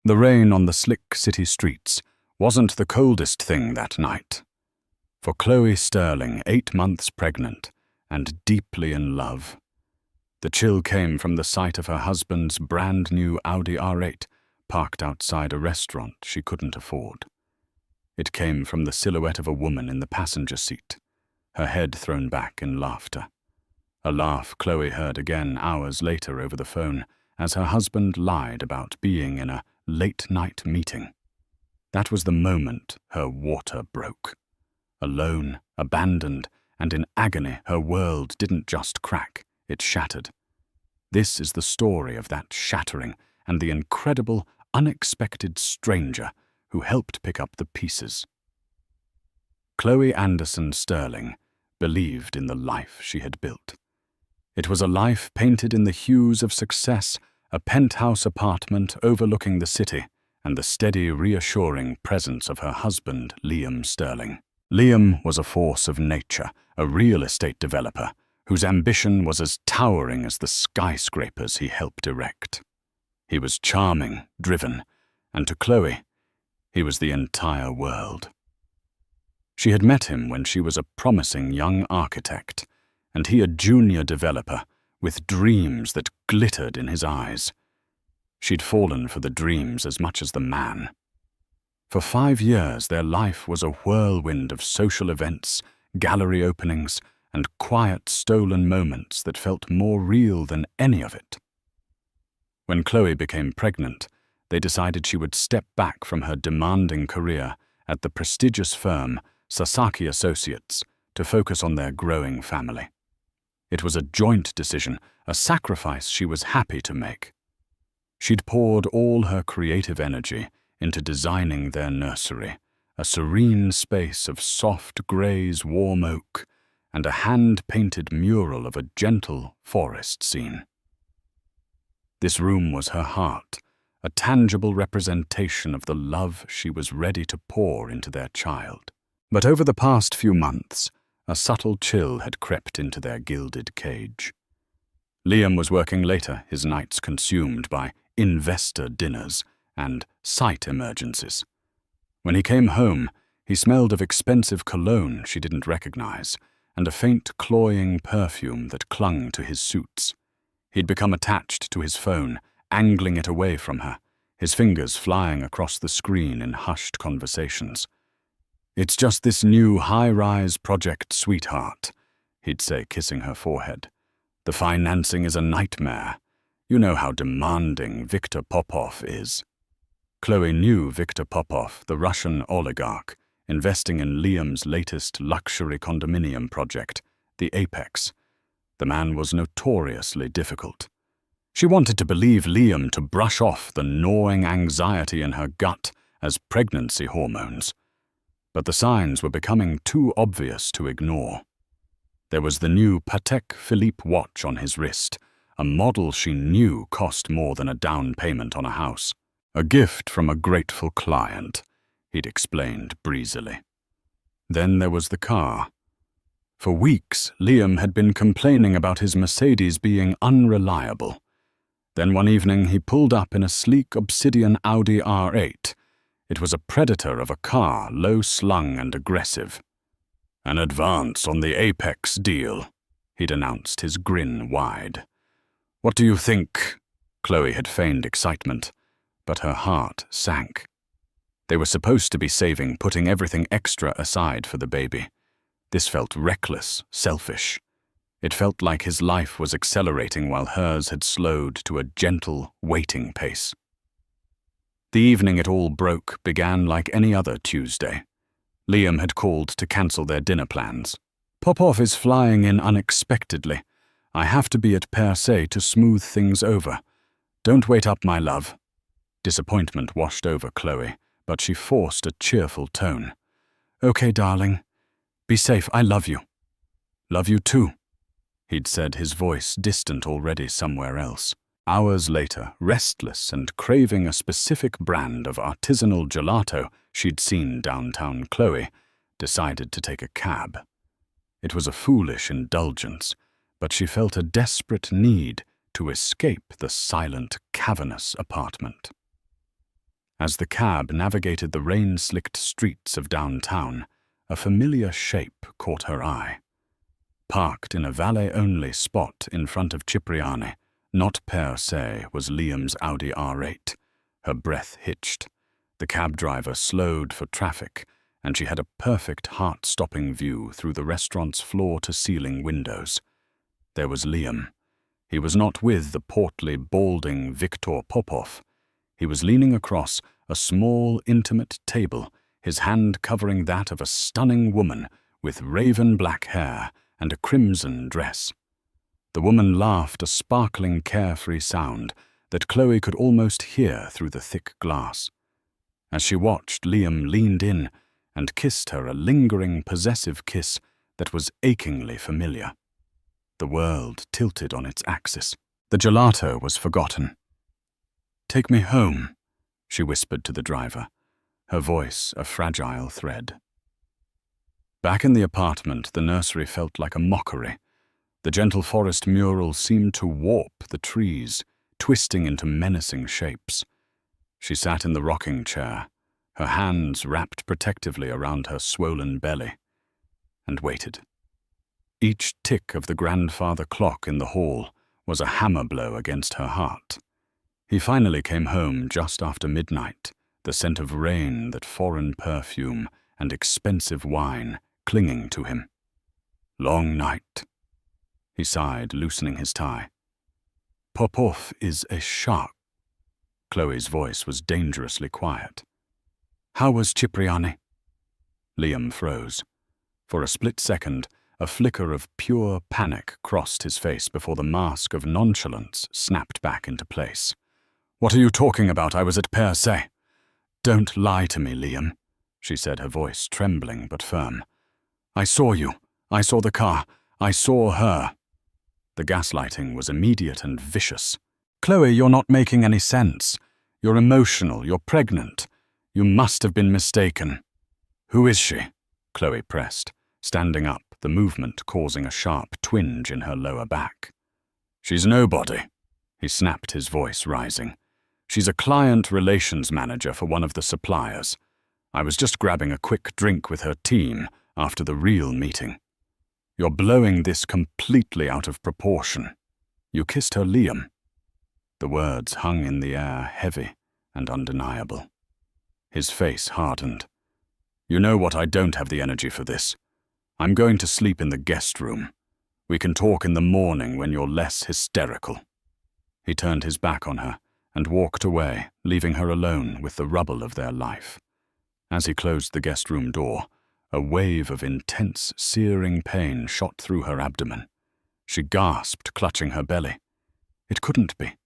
The rain on the slick city streets wasn't the coldest thing that night. For Chloe Sterling, 8 months pregnant and deeply in love. The chill came from the sight of her husband's brand-new Audi R8 parked outside a restaurant she couldn't afford. It came from the silhouette of a woman in the passenger seat, her head thrown back in laughter. A laugh Chloe heard again hours later over the phone as her husband lied about being in a late-night meeting. That was the moment her water broke. Alone, abandoned, and in agony, her world didn't just crack, it shattered. This is the story of that shattering and the incredible, unexpected stranger who helped pick up the pieces. Chloe Anderson Sterling believed in the life she had built. It was a life painted in the hues of success, a penthouse apartment overlooking the city, and the steady, reassuring presence of her husband, Liam Sterling. Liam was a force of nature, a real estate developer, whose ambition was as towering as the skyscrapers he helped erect. He was charming, driven, and to Chloe, he was the entire world. She had met him when she was a promising young architect, and he a junior developer with dreams that glittered in his eyes. She'd fallen for the dreams as much as the man. For 5 years, their life was a whirlwind of social events, gallery openings, and quiet, stolen moments that felt more real than any of it. When Chloe became pregnant, they decided she would step back from her demanding career at the prestigious firm Sasaki Associates to focus on their growing family. It was a joint decision, a sacrifice she was happy to make. She'd poured all her creative energy into designing their nursery, a serene space of soft greys, warm oak, and a hand-painted mural of a gentle forest scene. This room was her heart, a tangible representation of the love she was ready to pour into their child. But over the past few months, a subtle chill had crept into their gilded cage. Liam was working later, his nights consumed by investor dinners and site emergencies. When he came home, he smelled of expensive cologne she didn't recognize and a faint cloying perfume that clung to his suits. He'd become attached to his phone, angling it away from her, his fingers flying across the screen in hushed conversations. "It's just this new high-rise project, sweetheart," he'd say, kissing her forehead. "The financing is a nightmare. You know how demanding Viktor Popov is." Chloe knew Viktor Popov, the Russian oligarch, investing in Liam's latest luxury condominium project, the Apex. The man was notoriously difficult. She wanted to believe Liam to brush off the gnawing anxiety in her gut as pregnancy hormones. But the signs were becoming too obvious to ignore. There was the new Patek Philippe watch on his wrist, a model she knew cost more than a down payment on a house. "A gift from a grateful client," he'd explained breezily. Then there was the car. For weeks, Liam had been complaining about his Mercedes being unreliable. Then one evening he pulled up in a sleek obsidian Audi R8. It was a predator of a car, low-slung and aggressive. "An advance on the Apex deal," he'd announced, his grin wide. "What do you think?" Chloe had feigned excitement, but her heart sank. They were supposed to be saving, putting everything extra aside for the baby. This felt reckless, selfish. It felt like his life was accelerating while hers had slowed to a gentle, waiting pace. The evening it all broke began like any other Tuesday. Liam had called to cancel their dinner plans. "Popov is flying in unexpectedly. I have to be at Perse to smooth things over. Don't wait up, my love." Disappointment washed over Chloe, but she forced a cheerful tone. "Okay, darling. Be safe, I love you." "Love you too," he'd said, his voice distant already somewhere else. Hours later, restless and craving a specific brand of artisanal gelato she'd seen downtown, Chloe decided to take a cab. It was a foolish indulgence, but she felt a desperate need to escape the silent, cavernous apartment. As the cab navigated the rain-slicked streets of downtown, a familiar shape caught her eye. Parked in a valet-only spot in front of Cipriani, not per se, was Liam's Audi R8. Her breath hitched. The cab driver slowed for traffic, and she had a perfect heart-stopping view through the restaurant's floor-to-ceiling windows. There was Liam. He was not with the portly, balding Viktor Popov. He was leaning across a small, intimate table, his hand covering that of a stunning woman with raven black hair and a crimson dress. The woman laughed a sparkling, carefree sound that Chloe could almost hear through the thick glass. As she watched, Liam leaned in and kissed her a lingering, possessive kiss that was achingly familiar. The world tilted on its axis. The gelato was forgotten. "Take me home," she whispered to the driver, her voice a fragile thread. Back in the apartment, the nursery felt like a mockery. The gentle forest mural seemed to warp the trees, twisting into menacing shapes. She sat in the rocking chair, her hands wrapped protectively around her swollen belly, and waited. Each tick of the grandfather clock in the hall was a hammer blow against her heart. He finally came home just after midnight, the scent of rain, that foreign perfume, and expensive wine clinging to him. Long night. He sighed, loosening his tie. "Popov is a shark." Chloe's voice was dangerously quiet. "How was Cipriani?" Liam froze. For a split second, a flicker of pure panic crossed his face before the mask of nonchalance snapped back into place. "What are you talking about? I was at Per Se." "Don't lie to me, Liam," she said, her voice trembling but firm. "I saw you. I saw the car. I saw her." The gaslighting was immediate and vicious. "Chloe, you're not making any sense. You're emotional. You're pregnant. You must have been mistaken." "Who is she?" Chloe pressed, standing up, the movement causing a sharp twinge in her lower back. "She's nobody," he snapped, his voice rising. "She's a client relations manager for one of the suppliers. I was just grabbing a quick drink with her team after the real meeting. You're blowing this completely out of proportion. You kissed her, Liam." The words hung in the air, heavy and undeniable. His face hardened. "You know what? I don't have the energy for this. I'm going to sleep in the guest room. We can talk in the morning when you're less hysterical." He turned his back on her and walked away, leaving her alone with the rubble of their life. As he closed the guest room door, a wave of intense, searing pain shot through her abdomen. She gasped, clutching her belly. It couldn't be.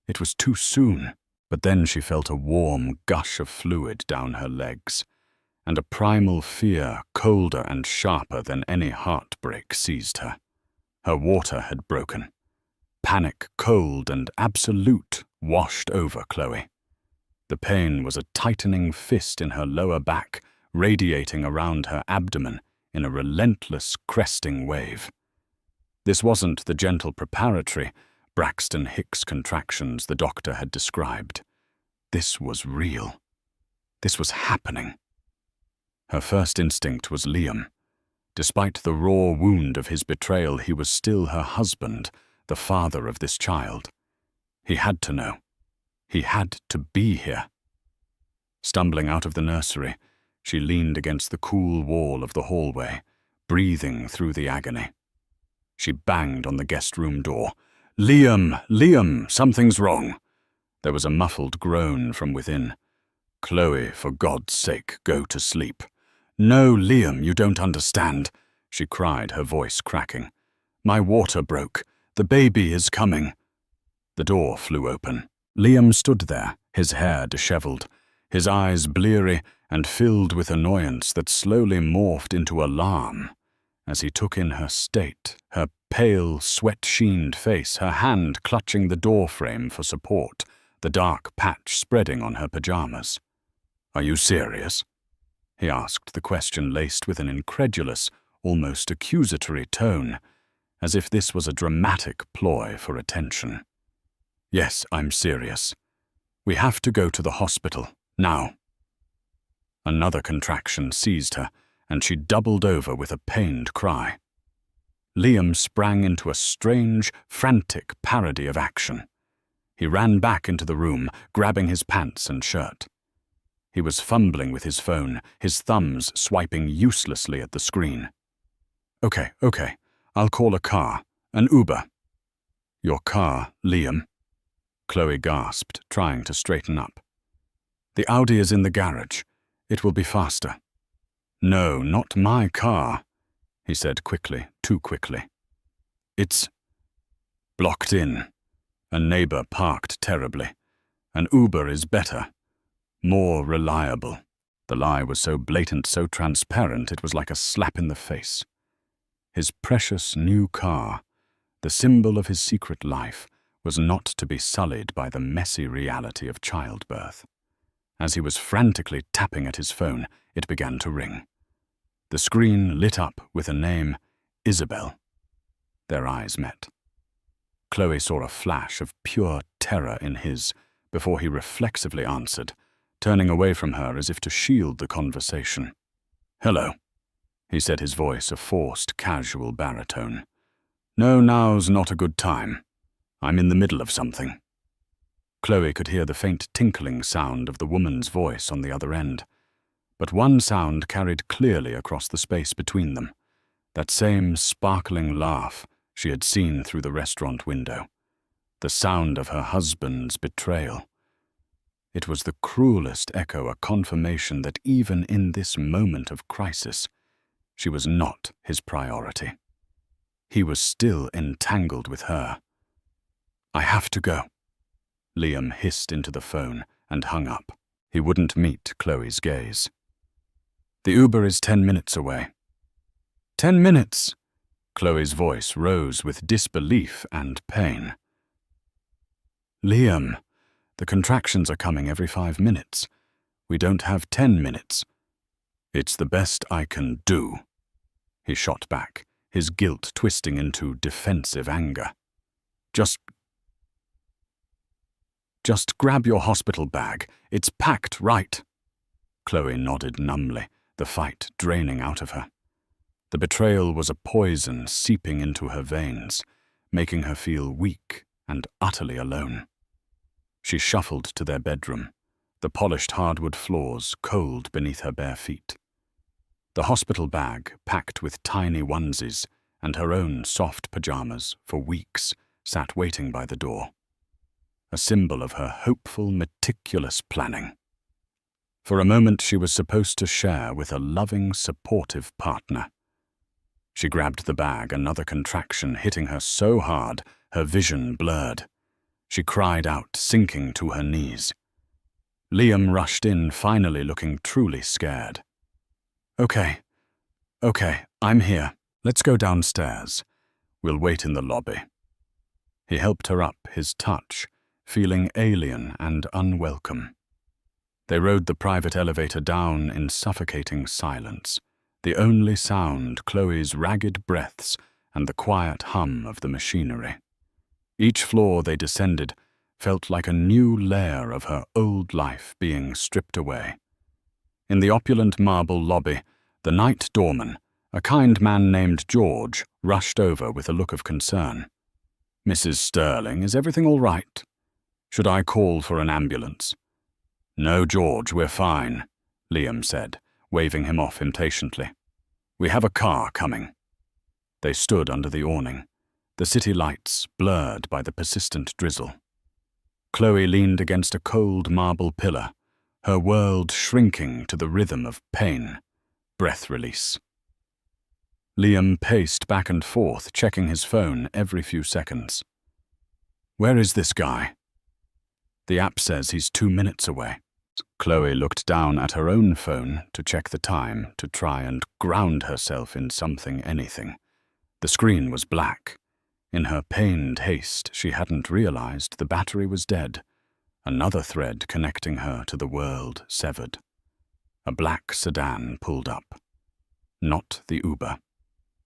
It was too soon. But then she felt a warm gush of fluid down her legs, and a primal fear, colder and sharper than any heartbreak, seized her. Her water had broken. Panic, cold and absolute, washed over Chloe. The pain was a tightening fist in her lower back, radiating around her abdomen in a relentless, cresting wave. This wasn't the gentle preparatory, Braxton Hicks contractions the doctor had described. This was real. This was happening. Her first instinct was Liam. Despite the raw wound of his betrayal, he was still her husband, the father of this child. He had to know. He had to be here. Stumbling out of the nursery, she leaned against the cool wall of the hallway, breathing through the agony. She banged on the guest room door. "Liam! Liam! Something's wrong!" There was a muffled groan from within. "Chloe, for God's sake, go to sleep." "No, Liam, you don't understand," she cried, her voice cracking. "My water broke. The baby is coming." The door flew open. Liam stood there, his hair disheveled, his eyes bleary and filled with annoyance that slowly morphed into alarm as he took in her state, her pale, sweat-sheened face, her hand clutching the doorframe for support, the dark patch spreading on her pajamas. "Are you serious?" he asked, the question laced with an incredulous, almost accusatory tone, as if this was a dramatic ploy for attention. "Yes, I'm serious. We have to go to the hospital, Now. Another contraction seized her, and she doubled over with a pained cry. Liam sprang into a strange, frantic parody of action. He ran back into the room, grabbing his pants and shirt. He was fumbling with his phone, his thumbs swiping uselessly at the screen. Okay, I'll call a car, an Uber. Your car, Liam? Chloe gasped, trying to straighten up. The Audi is in the garage. It will be faster. No, not my car, he said quickly, too quickly. It's blocked in. A neighbor parked terribly. An Uber is better, more reliable. The lie was so blatant, so transparent, it was like a slap in the face. His precious new car, the symbol of his secret life, was not to be sullied by the messy reality of childbirth. As he was frantically tapping at his phone, it began to ring. The screen lit up with a name, Isabel. Their eyes met. Chloe saw a flash of pure terror in his before he reflexively answered, turning away from her as if to shield the conversation. Hello, he said, his voice a forced, casual baritone. No, now's not a good time. I'm in the middle of something. Chloe could hear the faint tinkling sound of the woman's voice on the other end, but one sound carried clearly across the space between them, that same sparkling laugh she had seen through the restaurant window, the sound of her husband's betrayal. It was the cruelest echo, a confirmation that even in this moment of crisis, she was not his priority. He was still entangled with her. I have to go. Liam hissed into the phone and hung up. He wouldn't meet Chloe's gaze. The Uber is 10 minutes away. 10 minutes? Chloe's voice rose with disbelief and pain. Liam, the contractions are coming every 5 minutes. We don't have 10 minutes. It's the best I can do, he shot back, his guilt twisting into defensive anger. Just grab your hospital bag. It's packed, right? Chloe nodded numbly, the fight draining out of her. The betrayal was a poison seeping into her veins, making her feel weak and utterly alone. She shuffled to their bedroom, the polished hardwood floors cold beneath her bare feet. The hospital bag packed with tiny onesies and her own soft pajamas for weeks sat waiting by the door, a symbol of her hopeful, meticulous planning. For a moment she was supposed to share with a loving, supportive partner. She grabbed the bag, another contraction hitting her so hard her vision blurred. She cried out, sinking to her knees. Liam rushed in, finally looking truly scared. Okay, I'm here. Let's go downstairs. We'll wait in the lobby. He helped her up, his touch, feeling alien and unwelcome. They rode the private elevator down in suffocating silence, the only sound Chloe's ragged breaths and the quiet hum of the machinery. Each floor they descended felt like a new layer of her old life being stripped away. In the opulent marble lobby, the night doorman, a kind man named George, rushed over with a look of concern. Mrs. Sterling, is everything all right? Should I call for an ambulance? No, George, we're fine, Liam said, waving him off impatiently. We have a car coming. They stood under the awning, the city lights blurred by the persistent drizzle. Chloe leaned against a cold marble pillar, her world shrinking to the rhythm of pain, breath release. Liam paced back and forth, checking his phone every few seconds. Where is this guy? The app says he's 2 minutes away. Chloe looked down at her own phone to check the time, to try and ground herself in anything. The screen was black. In her pained haste, she hadn't realized the battery was dead, another thread connecting her to the world severed. A black sedan pulled up. Not the Uber.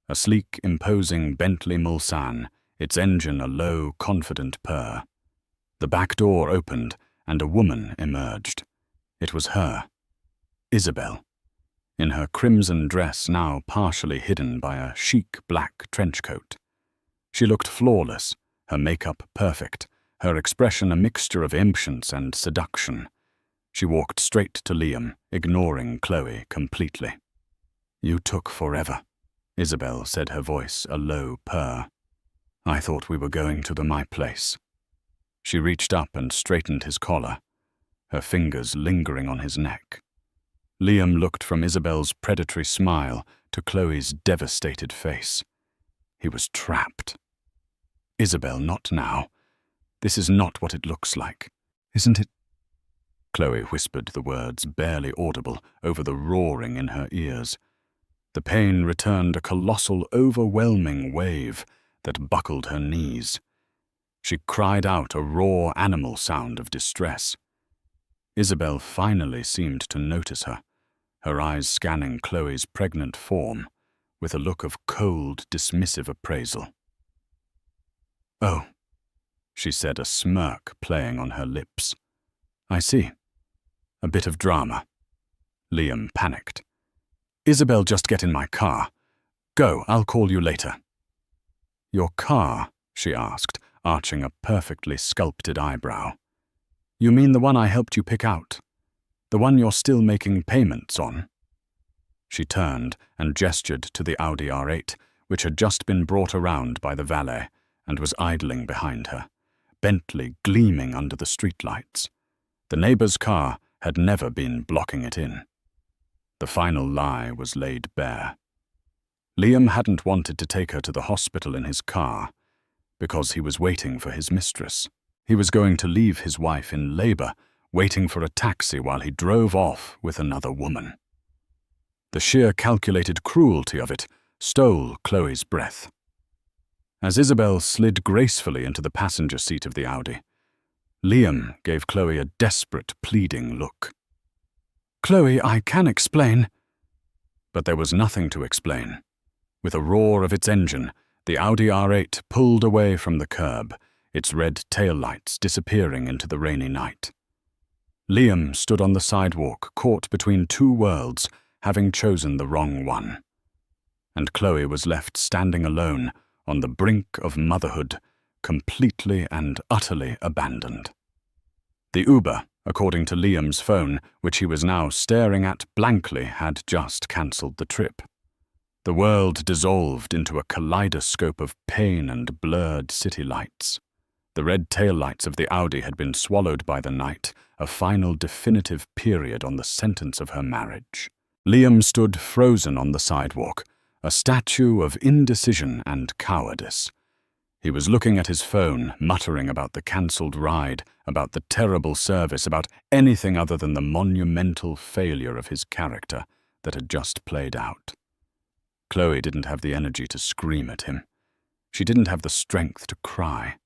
A sleek, imposing Bentley Mulsanne, its engine a low, confident purr. The back door opened, and a woman emerged. It was her, Isabel, in her crimson dress now partially hidden by a chic black trench coat. She looked flawless, her makeup perfect, her expression a mixture of impatience and seduction. She walked straight to Liam, ignoring Chloe completely. "You took forever," Isabel said, her voice a low purr. "I thought we were going to my place." She reached up and straightened his collar, her fingers lingering on his neck. Liam looked from Isabel's predatory smile to Chloe's devastated face. He was trapped. "Isabel, not now. This is not what it looks like. Isn't it?" Chloe whispered the words, barely audible, over the roaring in her ears. The pain returned a colossal, overwhelming wave that buckled her knees. She cried out a raw animal sound of distress. Isabel finally seemed to notice her, her eyes scanning Chloe's pregnant form with a look of cold, dismissive appraisal. "Oh," she said, a smirk playing on her lips. "I see. A bit of drama." Liam panicked. "Isabel, just get in my car. Go, I'll call you later." "Your car?" she asked, arching a perfectly sculpted eyebrow. "You mean the one I helped you pick out? The one you're still making payments on?" She turned and gestured to the Audi R8, which had just been brought around by the valet and was idling behind her, Bentley gleaming under the streetlights. The neighbor's car had never been blocking it in. The final lie was laid bare. Liam hadn't wanted to take her to the hospital in his car because he was waiting for his mistress. He was going to leave his wife in labor, waiting for a taxi while he drove off with another woman. The sheer calculated cruelty of it stole Chloe's breath. As Isabel slid gracefully into the passenger seat of the Audi, Liam gave Chloe a desperate, pleading look. "Chloe, I can explain." But there was nothing to explain. With a roar of its engine, the Audi R8 pulled away from the curb, its red taillights disappearing into the rainy night. Liam stood on the sidewalk, caught between two worlds, having chosen the wrong one. And Chloe was left standing alone on the brink of motherhood, completely and utterly abandoned. The Uber, according to Liam's phone, which he was now staring at blankly, had just cancelled the trip. The world dissolved into a kaleidoscope of pain and blurred city lights. The red taillights of the Audi had been swallowed by the night, a final definitive period on the sentence of her marriage. Liam stood frozen on the sidewalk, a statue of indecision and cowardice. He was looking at his phone, muttering about the cancelled ride, about the terrible service, about anything other than the monumental failure of his character that had just played out. Chloe didn't have the energy to scream at him. She didn't have the strength to cry.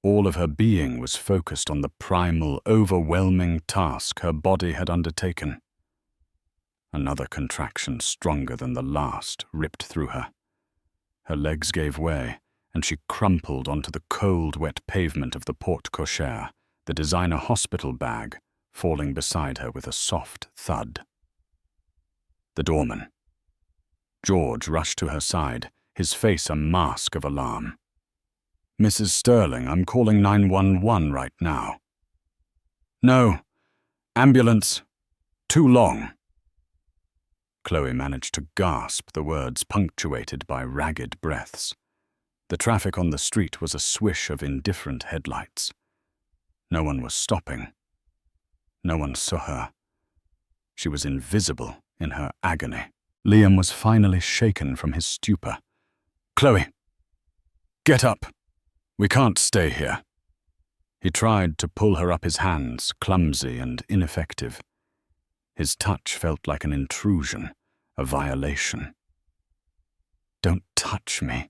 All of her being was focused on the primal, overwhelming task her body had undertaken. Another contraction stronger than the last ripped through her. Her legs gave way, and she crumpled onto the cold, wet pavement of the porte cochere, the designer hospital bag falling beside her with a soft thud. The doorman. George rushed to her side, his face a mask of alarm. "Mrs. Sterling, I'm calling 911 right now." "No. Ambulance. Too long." Chloe managed to gasp, the words punctuated by ragged breaths. The traffic on the street was a swish of indifferent headlights. No one was stopping. No one saw her. She was invisible in her agony. Liam was finally shaken from his stupor. "Chloe, get up. We can't stay here." He tried to pull her up his hands, clumsy and ineffective. His touch felt like an intrusion, a violation. "Don't touch me."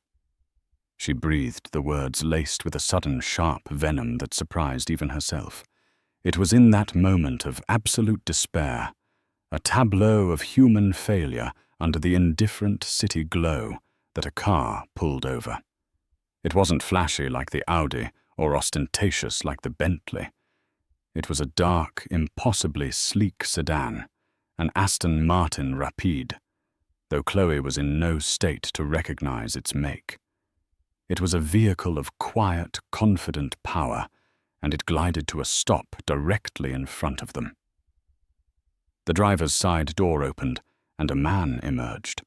She breathed the words laced with a sudden sharp venom that surprised even herself. It was in that moment of absolute despair, a tableau of human failure under the indifferent city glow, that a car pulled over. It wasn't flashy like the Audi or ostentatious like the Bentley. It was a dark, impossibly sleek sedan, an Aston Martin Rapide, though Chloe was in no state to recognize its make. It was a vehicle of quiet, confident power, and it glided to a stop directly in front of them. The driver's side door opened, and a man emerged.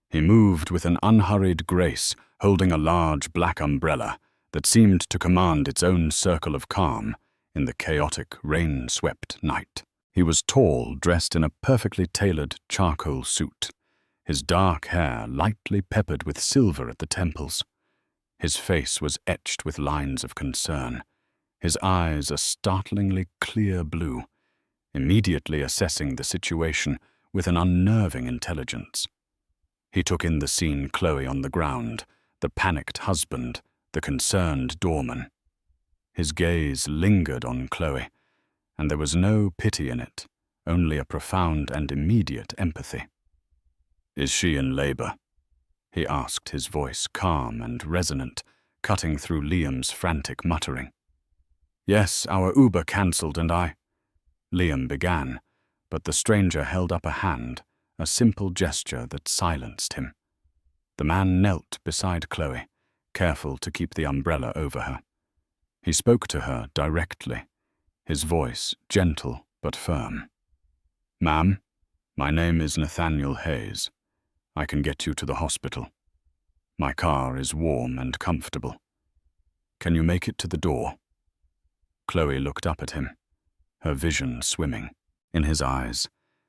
He moved with an unhurried grace, holding a large black umbrella that seemed to command its own circle of calm in the chaotic, rain-swept night. He was tall, dressed in a perfectly tailored charcoal suit, his dark hair lightly peppered with silver at the temples. His face was etched with lines of concern, his eyes a startlingly clear blue, immediately assessing the situation with an unnerving intelligence. He took in the seen Chloe on the ground, the panicked husband, the concerned doorman. His gaze lingered on Chloe, and there was no pity in it, only a profound and immediate empathy. "Is she in labor?" he asked, his voice calm and resonant, cutting through Liam's frantic muttering. "Yes, our Uber cancelled and I—" Liam began, but the stranger held up a hand, a simple gesture that silenced him. The man knelt beside Chloe, careful to keep the umbrella over her. He spoke to her directly, his voice gentle but firm. "Ma'am, my name is Nathaniel Hayes. I can get you to the hospital. My car is warm and comfortable. Can you make it to the door?" Chloe looked up at him, her vision swimming. In his eyes,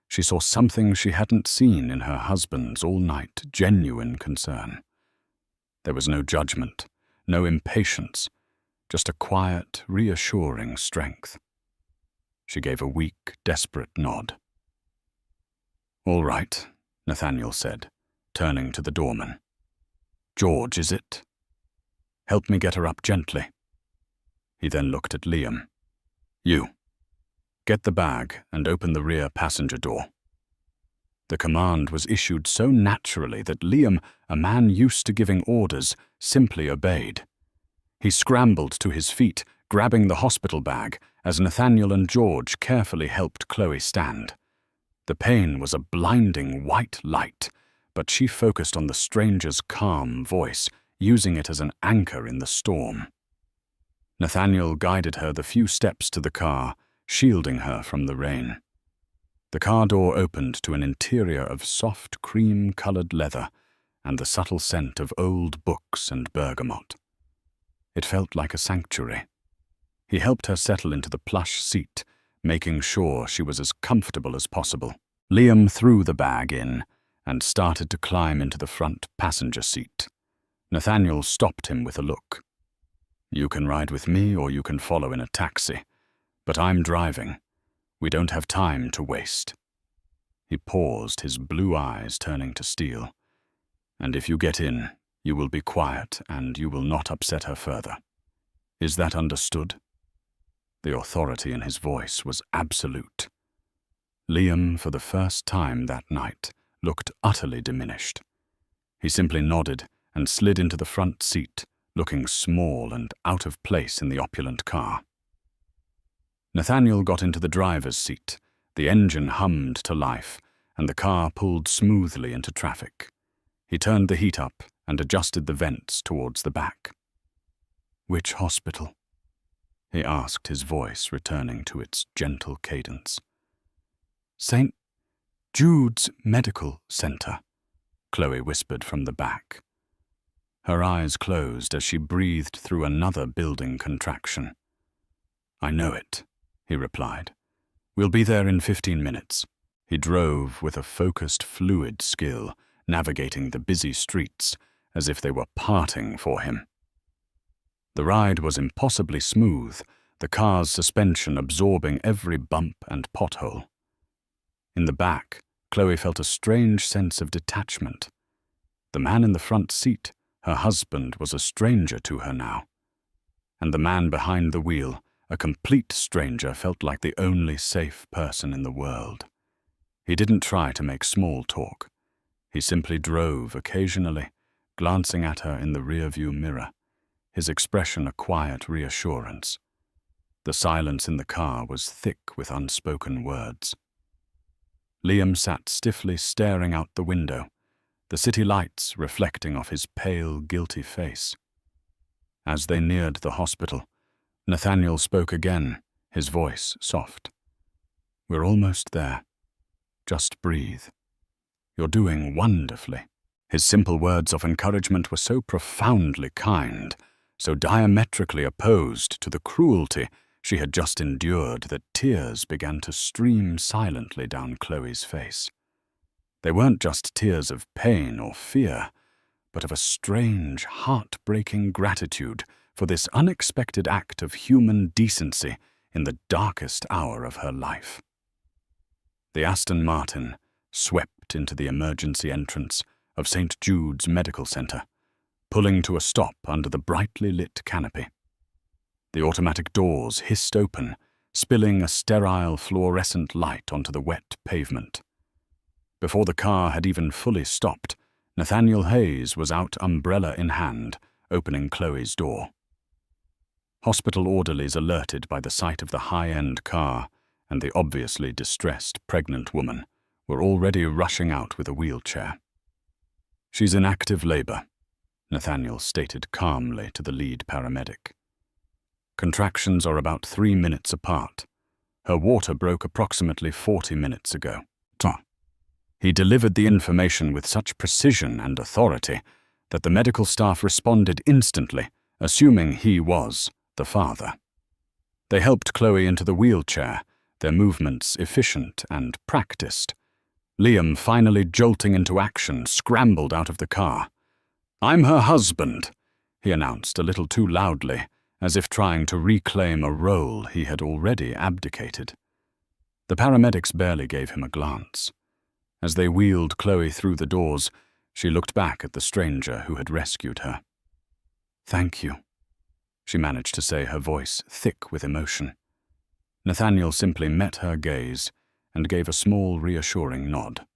she saw something she hadn't seen in her husband's all-night genuine concern. There was no judgment, no impatience, just a quiet, reassuring strength. She gave a weak, desperate nod. "All right," Nathaniel said, turning to the doorman. "George, is it? Help me get her up gently." He then looked at Liam. "You. Get the bag and open the rear passenger door." The command was issued so naturally that Liam, a man used to giving orders, simply obeyed. He scrambled to his feet, grabbing the hospital bag, as Nathaniel and George carefully helped Chloe stand. The pain was a blinding white light, but she focused on the stranger's calm voice, using it as an anchor in the storm. Nathaniel guided her the few steps to the car, shielding her from the rain. The car door opened to an interior of soft cream-colored leather and the subtle scent of old books and bergamot. It felt like a sanctuary. He helped her settle into the plush seat, making sure she was as comfortable as possible. Liam threw the bag in and started to climb into the front passenger seat. Nathaniel stopped him with a look. "You can ride with me or you can follow in a taxi, but I'm driving. We don't have time to waste." He paused, his blue eyes turning to steel. "And if you get in, you will be quiet and you will not upset her further. Is that understood?" The authority in his voice was absolute. Liam, for the first time that night, looked utterly diminished. He simply nodded and slid into the front seat, looking small and out of place in the opulent car. Nathaniel got into the driver's seat, the engine hummed to life, and the car pulled smoothly into traffic. He turned the heat up and adjusted the vents towards the back. "Which hospital?" he asked, his voice returning to its gentle cadence. "St. Jude's Medical Center," Chloe whispered from the back. Her eyes closed as she breathed through another building contraction. "I know it," he replied. "We'll be there in 15 minutes. He drove with a focused, fluid skill, navigating the busy streets as if they were parting for him. The ride was impossibly smooth, the car's suspension absorbing every bump and pothole. In the back, Chloe felt a strange sense of detachment. The man in the front seat, her husband, was a stranger to her now. And the man behind the wheel, a complete stranger, felt like the only safe person in the world. He didn't try to make small talk. He simply drove occasionally, glancing at her in the rearview mirror, his expression a quiet reassurance. The silence in the car was thick with unspoken words. Liam sat stiffly staring out the window, the city lights reflecting off his pale, guilty face. As they neared the hospital, Nathaniel spoke again, his voice soft. "We're almost there. Just breathe. You're doing wonderfully." His simple words of encouragement were so profoundly kind, so diametrically opposed to the cruelty she had just endured that tears began to stream silently down Chloe's face. They weren't just tears of pain or fear, but of a strange, heartbreaking gratitude for this unexpected act of human decency in the darkest hour of her life. The Aston Martin swept into the emergency entrance of St. Jude's Medical Center, pulling to a stop under the brightly lit canopy. The automatic doors hissed open, spilling a sterile fluorescent light onto the wet pavement. Before the car had even fully stopped, Nathaniel Hayes was out umbrella in hand, opening Chloe's door. Hospital orderlies, alerted by the sight of the high-end car and the obviously distressed pregnant woman, were already rushing out with a wheelchair. "She's in active labor," Nathaniel stated calmly to the lead paramedic. "Contractions are about 3 minutes apart. Her water broke approximately 40 minutes ago." He delivered the information with such precision and authority that the medical staff responded instantly, assuming he was the father. They helped Chloe into the wheelchair, their movements efficient and practiced. Liam, finally jolting into action, scrambled out of the car. "I'm her husband," he announced a little too loudly, as if trying to reclaim a role he had already abdicated. The paramedics barely gave him a glance. As they wheeled Chloe through the doors, she looked back at the stranger who had rescued her. "Thank you," she managed to say, her voice thick with emotion. Nathaniel simply met her gaze and gave a small, reassuring nod.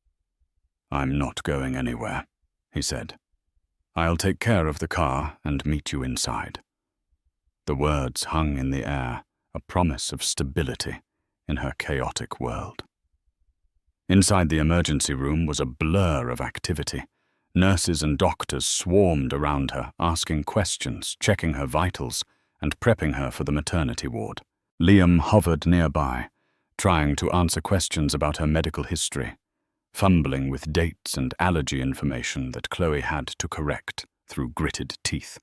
"I'm not going anywhere," he said. "I'll take care of the car and meet you inside." The words hung in the air, a promise of stability in her chaotic world. Inside the emergency room was a blur of activity. Nurses and doctors swarmed around her, asking questions, checking her vitals, and prepping her for the maternity ward. Liam hovered nearby, trying to answer questions about her medical history, fumbling with dates and allergy information that Chloe had to correct through gritted teeth.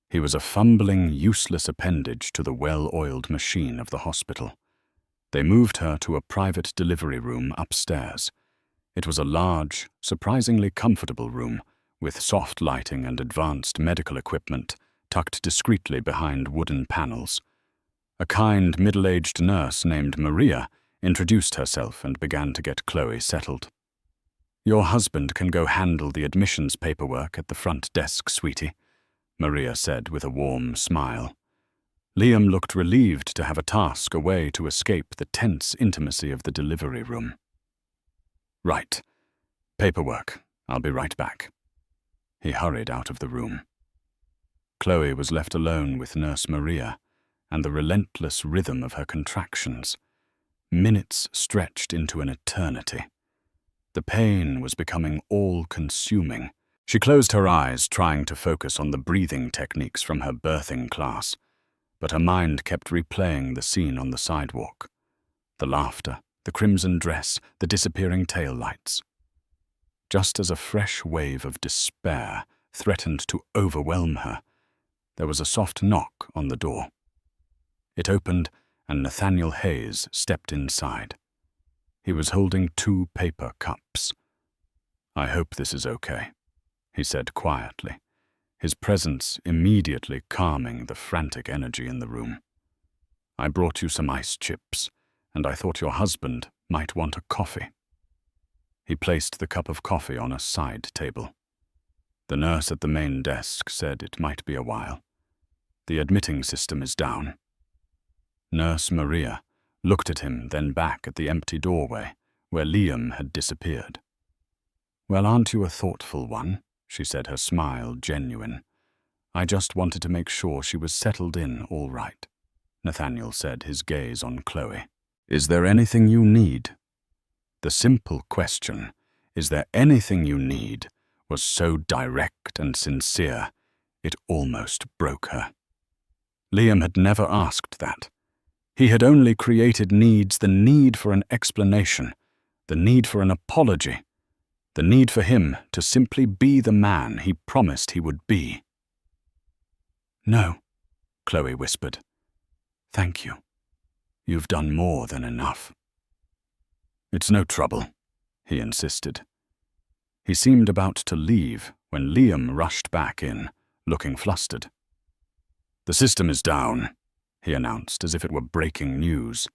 He was a fumbling, useless appendage to the well-oiled machine of the hospital. They moved her to a private delivery room upstairs. It was a large, surprisingly comfortable room, with soft lighting and advanced medical equipment tucked discreetly behind wooden panels. A kind, middle-aged nurse named Maria introduced herself and began to get Chloe settled. "Your husband can go handle the admissions paperwork at the front desk, sweetie," Maria said with a warm smile. Liam looked relieved to have a task away to escape the tense intimacy of the delivery room. "Right. Paperwork. I'll be right back." He hurried out of the room. Chloe was left alone with Nurse Maria and the relentless rhythm of her contractions. Minutes stretched into an eternity. The pain was becoming all-consuming. She closed her eyes, trying to focus on the breathing techniques from her birthing class, but her mind kept replaying the scene on the sidewalk. The laughter, the crimson dress, the disappearing taillights. Just as a fresh wave of despair threatened to overwhelm her, there was a soft knock on the door. It opened, and Nathaniel Hayes stepped inside. He was holding 2 paper cups. "I hope this is okay," he said quietly, his presence immediately calming the frantic energy in the room. "I brought you some ice chips, and I thought your husband might want a coffee." He placed the cup of coffee on a side table. The nurse at the main desk said it might be a while. "The admitting system is down." Nurse Maria looked at him, then back at the empty doorway where Liam had disappeared. "Well, aren't you a thoughtful one?" she said, her smile genuine. "I just wanted to make sure she was settled in all right." Nathaniel said, his gaze on Chloe. "Is there anything you need?" The simple question, "Is there anything you need?" was so direct and sincere, it almost broke her. Liam had never asked that. He had only created needs: the need for an explanation, the need for an apology, the need for him to simply be the man he promised he would be. "No," Chloe whispered. "Thank you. You've done more than enough." "It's no trouble," he insisted. He seemed about to leave when Liam rushed back in, looking flustered. "The system is down," he announced as if it were breaking news.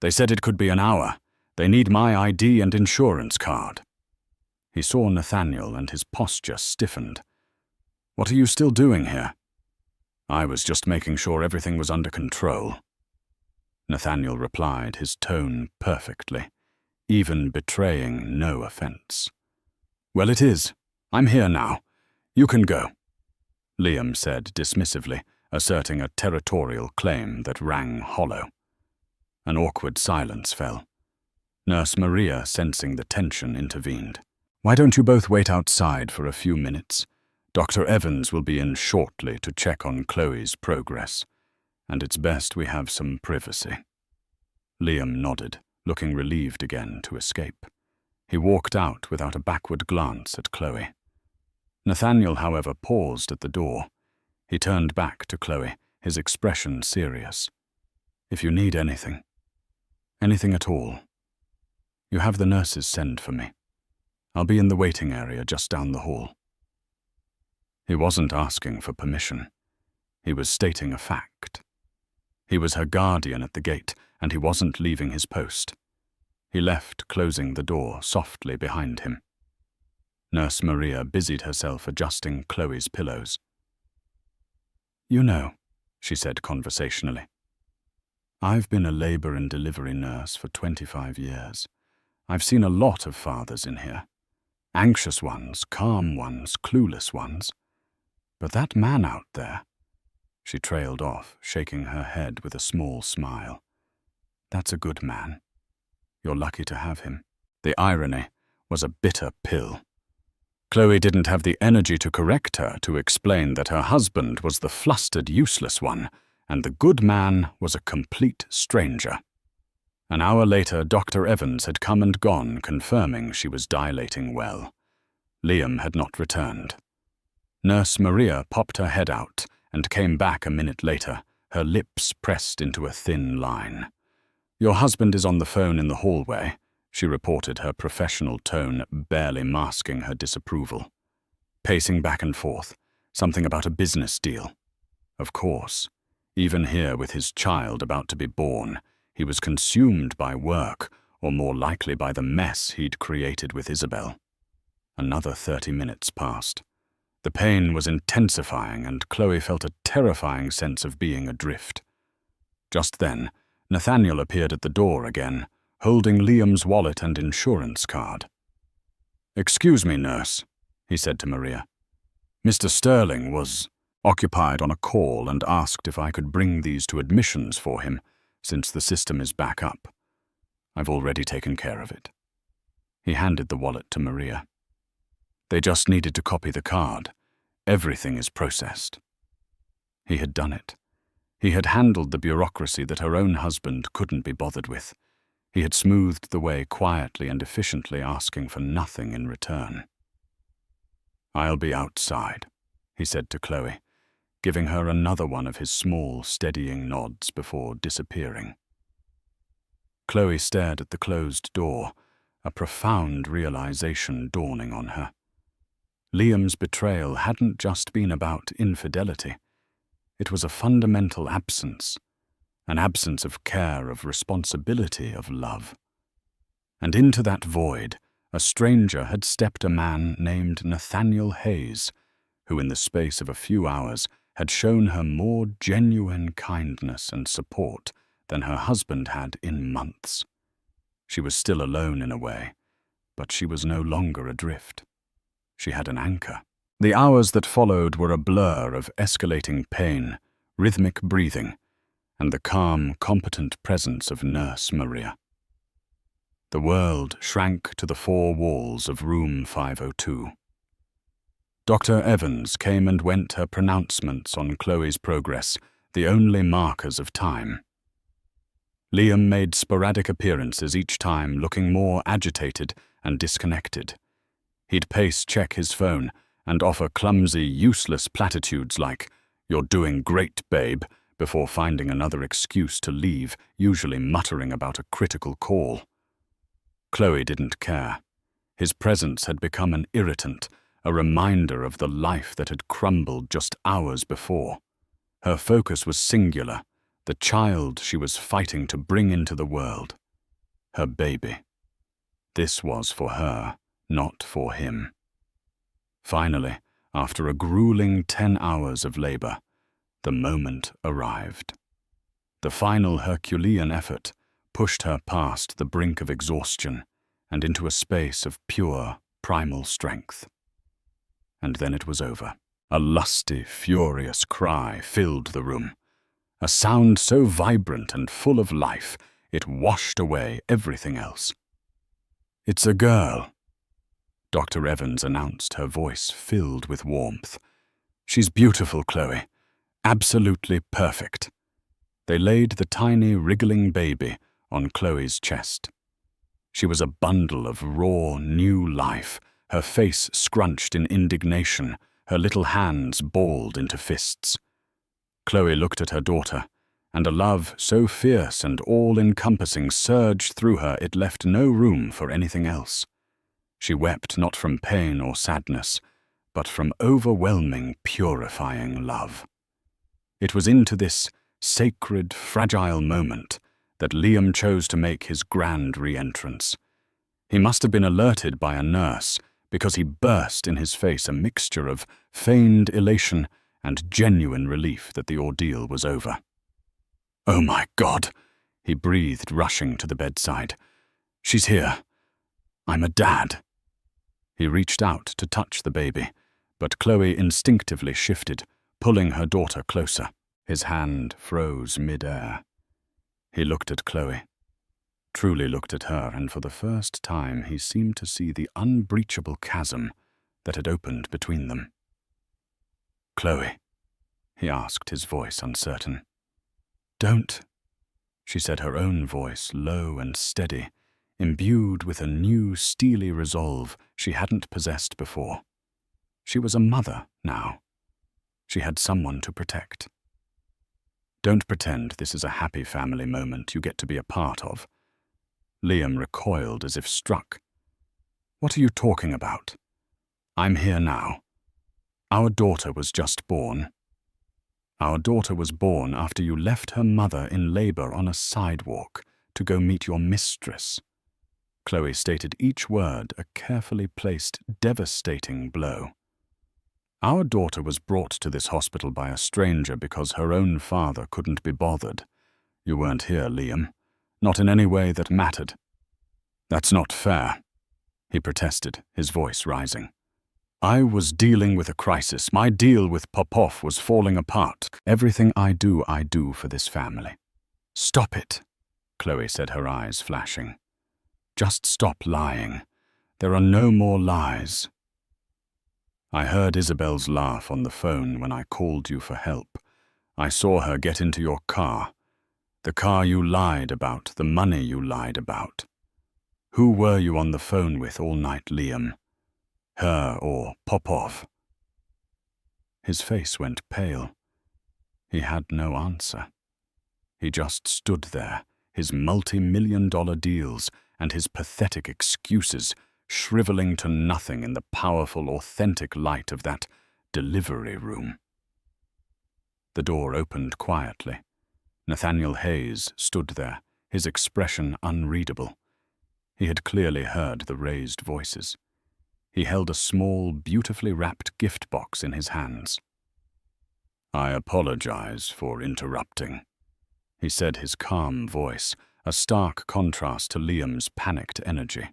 "They said it could be an hour. They need my ID and insurance card." He saw Nathaniel and his posture stiffened. "What are you still doing here?" "I was just making sure everything was under control." Nathaniel replied, his tone perfectly, even betraying no offense. "Well, it is. I'm here now. You can go," Liam said dismissively, asserting a territorial claim that rang hollow. An awkward silence fell. Nurse Maria, sensing the tension, intervened. "Why don't you both wait outside for a few minutes? Dr. Evans will be in shortly to check on Chloe's progress, and it's best we have some privacy." Liam nodded, looking relieved again to escape. He walked out without a backward glance at Chloe. Nathaniel, however, paused at the door. He turned back to Chloe, his expression serious. "If you need anything at all, you have the nurses send for me. I'll be in the waiting area just down the hall." He wasn't asking for permission. He was stating a fact. He was her guardian at the gate, and he wasn't leaving his post. He left, closing the door softly behind him. Nurse Maria busied herself adjusting Chloe's pillows. "You know," she said conversationally, "I've been a labor and delivery nurse for 25 years. I've seen a lot of fathers in here. Anxious ones, calm ones, clueless ones. But that man out there," she trailed off, shaking her head with a small smile, "that's a good man. You're lucky to have him." The irony was a bitter pill. Chloe didn't have the energy to correct her, to explain that her husband was the flustered, useless one, and the good man was a complete stranger. An hour later, Dr. Evans had come and gone, confirming she was dilating well. Liam had not returned. Nurse Maria popped her head out and came back a minute later, her lips pressed into a thin line. "Your husband is on the phone in the hallway," she reported, her professional tone barely masking her disapproval. "Pacing back and forth, something about a business deal." Of course, even here with his child about to be born, he was consumed by work, or more likely by the mess he'd created with Isabel. Another 30 minutes passed. The pain was intensifying, and Chloe felt a terrifying sense of being adrift. Just then, Nathaniel appeared at the door again, holding Liam's wallet and insurance card. "Excuse me, nurse," he said to Maria. "Mr. Sterling was occupied on a call and asked if I could bring these to admissions for him, since the system is back up. I've already taken care of it." He handed the wallet to Maria. "They just needed to copy the card. Everything is processed." He had done it. He had handled the bureaucracy that her own husband couldn't be bothered with. He had smoothed the way quietly and efficiently, asking for nothing in return. "I'll be outside," he said to Chloe, giving her another one of his small, steadying nods before disappearing. Chloe stared at the closed door, a profound realization dawning on her. Liam's betrayal hadn't just been about infidelity. It was a fundamental absence, an absence of care, of responsibility, of love. And into that void, a stranger had stepped, a man named Nathaniel Hayes, who in the space of a few hours had shown her more genuine kindness and support than her husband had in months. She was still alone in a way, but she was no longer adrift. She had an anchor. The hours that followed were a blur of escalating pain, rhythmic breathing, and the calm, competent presence of Nurse Maria. The world shrank to the four walls of room 502. Dr. Evans came and went, her pronouncements on Chloe's progress, the only markers of time. Liam made sporadic appearances each time, looking more agitated and disconnected. He'd pace-check his phone and offer clumsy, useless platitudes like, "You're doing great, babe," before finding another excuse to leave, usually muttering about a critical call. Chloe didn't care. His presence had become an irritant, a reminder of the life that had crumbled just hours before. Her focus was singular, the child she was fighting to bring into the world. Her baby. This was for her, not for him. Finally, after a grueling 10 hours of labor, the moment arrived. The final Herculean effort pushed her past the brink of exhaustion and into a space of pure, primal strength. And then it was over. A lusty, furious cry filled the room. A sound so vibrant and full of life, it washed away everything else. "It's a girl," Dr. Evans announced, her voice filled with warmth. "She's beautiful, Chloe. Absolutely perfect." They laid the tiny, wriggling baby on Chloe's chest. She was a bundle of raw, new life, her face scrunched in indignation, her little hands balled into fists. Chloe looked at her daughter, and a love so fierce and all-encompassing surged through her it left no room for anything else. She wept not from pain or sadness, but from overwhelming, purifying love. It was into this sacred, fragile moment that Liam chose to make his grand re-entrance. He must have been alerted by a nurse, because he burst in his face a mixture of feigned elation and genuine relief that the ordeal was over. "Oh my God," he breathed, rushing to the bedside. "She's here. I'm a dad." He reached out to touch the baby, but Chloe instinctively shifted, pulling her daughter closer. His hand froze mid-air. He looked at Chloe, truly looked at her, and for the first time he seemed to see the unbreachable chasm that had opened between them. "Chloe," he asked, his voice uncertain. "Don't," she said, her own voice low and steady, imbued with a new steely resolve she hadn't possessed before. She was a mother now. She had someone to protect. "Don't pretend this is a happy family moment you get to be a part of." Liam recoiled as if struck. "What are you talking about? I'm here now. Our daughter was just born." "Our daughter was born after you left her mother in labor on a sidewalk to go meet your mistress." Chloe stated each word a carefully placed, devastating blow. "Our daughter was brought to this hospital by a stranger because her own father couldn't be bothered. You weren't here, Liam. Not in any way that mattered." "That's not fair," he protested, his voice rising. "I was dealing with a crisis. My deal with Popov was falling apart. Everything I do for this family." "Stop it," Chloe said, her eyes flashing. "Just stop lying. There are no more lies." "I heard Isabel's laugh on the phone when I called you for help. I saw her get into your car. The car you lied about, the money you lied about. Who were you on the phone with all night, Liam? Her or Popov?" His face went pale. He had no answer. He just stood there, his multi-million-dollar deals and his pathetic excuses shriveling to nothing in the powerful, authentic light of that delivery room. The door opened quietly. Nathaniel Hayes stood there, his expression unreadable. He had clearly heard the raised voices. He held a small, beautifully wrapped gift box in his hands. "I apologize for interrupting," he said, his calm voice, a stark contrast to Liam's panicked energy.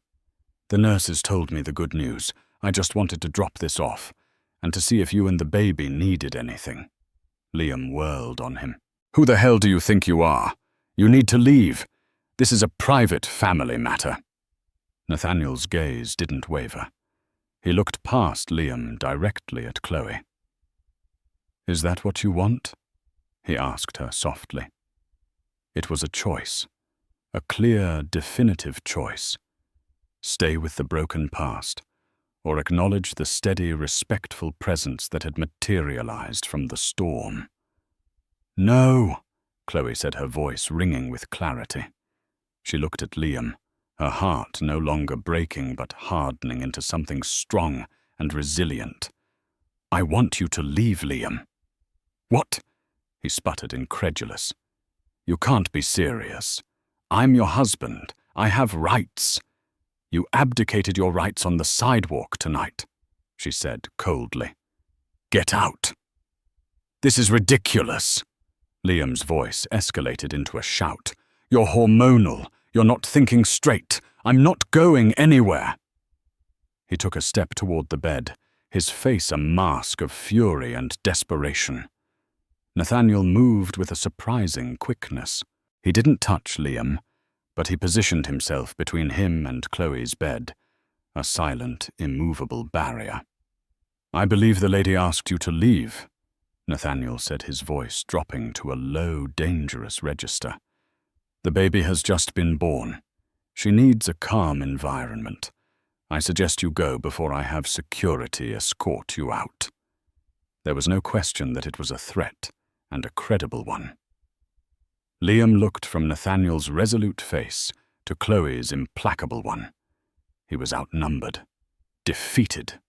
"The nurses told me the good news. I just wanted to drop this off, and to see if you and the baby needed anything." Liam whirled on him. Who the hell do you think you are? You need to leave. This is a private family matter. Nathaniel's gaze didn't waver. He looked past Liam directly at Chloe. Is that what you want? He asked her softly. It was a choice. A clear, definitive choice. Stay with the broken past, or acknowledge the steady, respectful presence that had materialized from the storm. No, Chloe said, her voice ringing with clarity. She looked at Liam, her heart no longer breaking but hardening into something strong and resilient. I want you to leave, Liam. What? He sputtered, incredulous. You can't be serious. I'm your husband. I have rights. You abdicated your rights on the sidewalk tonight, she said coldly. Get out. This is ridiculous. Liam's voice escalated into a shout. You're hormonal. You're not thinking straight. I'm not going anywhere. He took a step toward the bed, his face a mask of fury and desperation. Nathaniel moved with a surprising quickness. He didn't touch Liam, but he positioned himself between him and Chloe's bed, a silent, immovable barrier. I believe the lady asked you to leave, Nathaniel said, his voice dropping to a low, dangerous register. The baby has just been born. She needs a calm environment. I suggest you go before I have security escort you out. There was no question that it was a threat, and a credible one. Liam looked from Nathaniel's resolute face to Chloe's implacable one. He was outnumbered, defeated.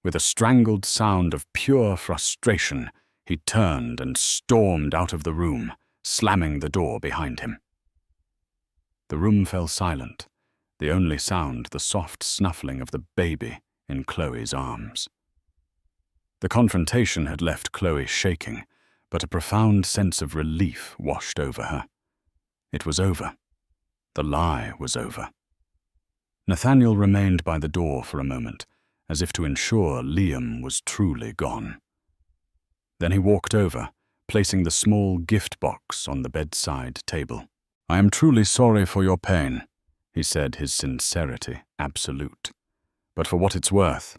With a strangled sound of pure frustration, he turned and stormed out of the room, slamming the door behind him. The room fell silent, the only sound the soft snuffling of the baby in Chloe's arms. The confrontation had left Chloe shaking, but a profound sense of relief washed over her. It was over. The lie was over. Nathaniel remained by the door for a moment, as if to ensure Liam was truly gone. Then he walked over, placing the small gift box on the bedside table. I am truly sorry for your pain, he said, his sincerity absolute. But for what it's worth,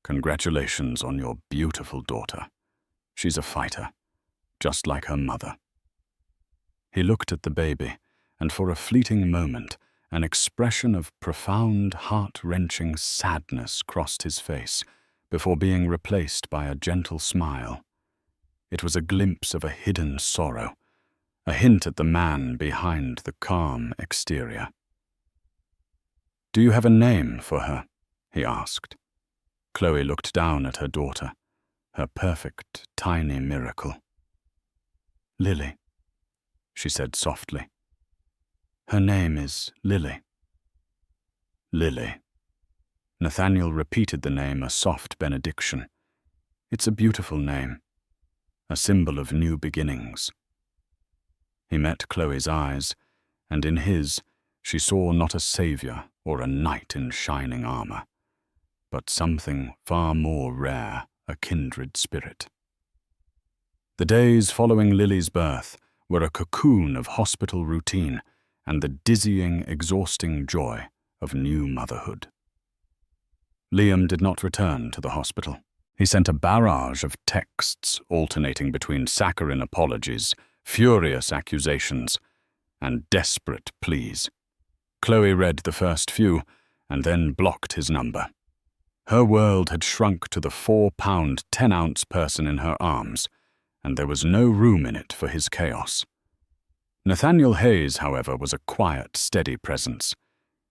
congratulations on your beautiful daughter. She's a fighter, just like her mother. He looked at the baby, and for a fleeting moment, an expression of profound, heart-wrenching sadness crossed his face, before being replaced by a gentle smile. It was a glimpse of a hidden sorrow, a hint at the man behind the calm exterior. Do you have a name for her? He asked. Chloe looked down at her daughter, her perfect, tiny miracle. Lily, she said softly. Her name is Lily. Lily. Nathaniel repeated the name, a soft benediction. It's a beautiful name, a symbol of new beginnings. He met Chloe's eyes, and in his, she saw not a savior or a knight in shining armor, but something far more rare, a kindred spirit. The days following Lily's birth were a cocoon of hospital routine and the dizzying, exhausting joy of new motherhood. Liam did not return to the hospital. He sent a barrage of texts alternating between saccharine apologies, furious accusations, and desperate pleas. Chloe read the first few and then blocked his number. Her world had shrunk to the 4-pound, 10-ounce person in her arms, and there was no room in it for his chaos. Nathaniel Hayes, however, was a quiet, steady presence.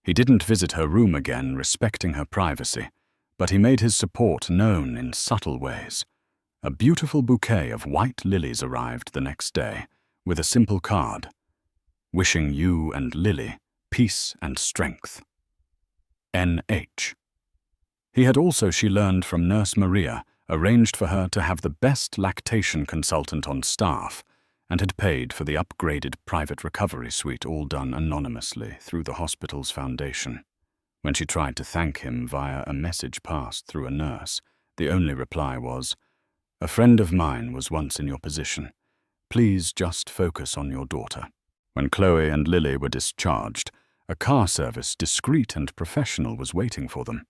He didn't visit her room again, respecting her privacy, but he made his support known in subtle ways. A beautiful bouquet of white lilies arrived the next day, with a simple card, wishing you and Lily peace and strength. N.H. He had also, she learned from Nurse Maria, arranged for her to have the best lactation consultant on staff, and had paid for the upgraded private recovery suite, all done anonymously through the hospital's foundation. When she tried to thank him via a message passed through a nurse, the only reply was, "A friend of mine was once in your position. Please just focus on your daughter." When Chloe and Lily were discharged, a car service, discreet and professional, was waiting for them.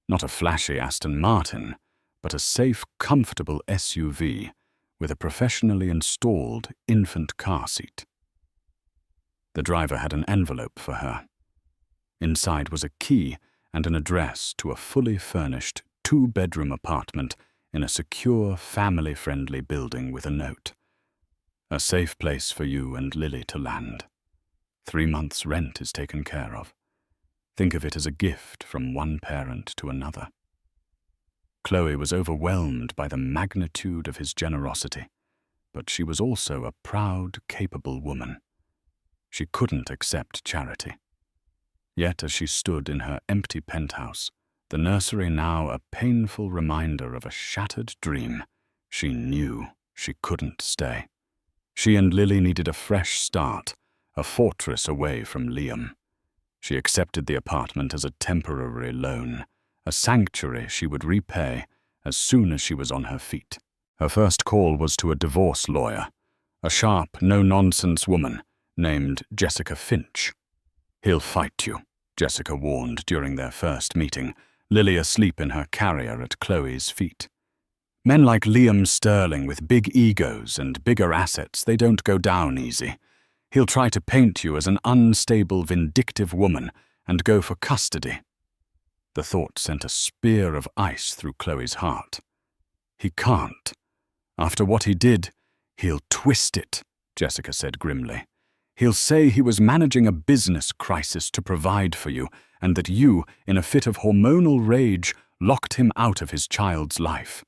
Not a flashy Aston Martin, but a safe, comfortable SUV with a professionally installed infant car seat. The driver had an envelope for her. Inside was a key and an address to a fully furnished two-bedroom apartment in a secure, family-friendly building with a note. "A safe place for you and Lily to land. 3 months' rent is taken care of. Think of it as a gift from one parent to another." Chloe was overwhelmed by the magnitude of his generosity, but she was also a proud, capable woman. She couldn't accept charity. Yet as she stood in her empty penthouse, the nursery now a painful reminder of a shattered dream, she knew she couldn't stay. She and Lily needed a fresh start, a fortress away from Liam. She accepted the apartment as a temporary loan, a sanctuary she would repay as soon as she was on her feet. Her first call was to a divorce lawyer, a sharp, no-nonsense woman named Jessica Finch. "He'll fight you," Jessica warned during their first meeting, Lily asleep in her carrier at Chloe's feet. "Men like Liam Sterling with big egos and bigger assets, they don't go down easy. He'll try to paint you as an unstable, vindictive woman and go for custody." The thought sent a spear of ice through Chloe's heart. "He can't. After what he did, he'll twist it," Jessica said grimly. "He'll say he was managing a business crisis to provide for you, and that you, in a fit of hormonal rage, locked him out of his child's life.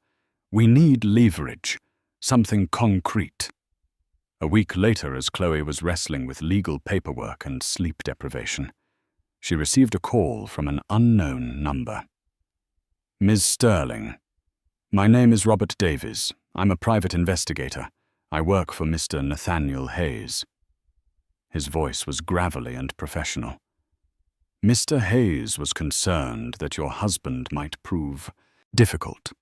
We need leverage, something concrete." A week later, as Chloe was wrestling with legal paperwork and sleep deprivation, she received a call from an unknown number. "Ms. Sterling, my name is Robert Davies. I'm a private investigator. I work for Mr. Nathaniel Hayes." His voice was gravelly and professional. "Mr. Hayes was concerned that your husband might prove difficult.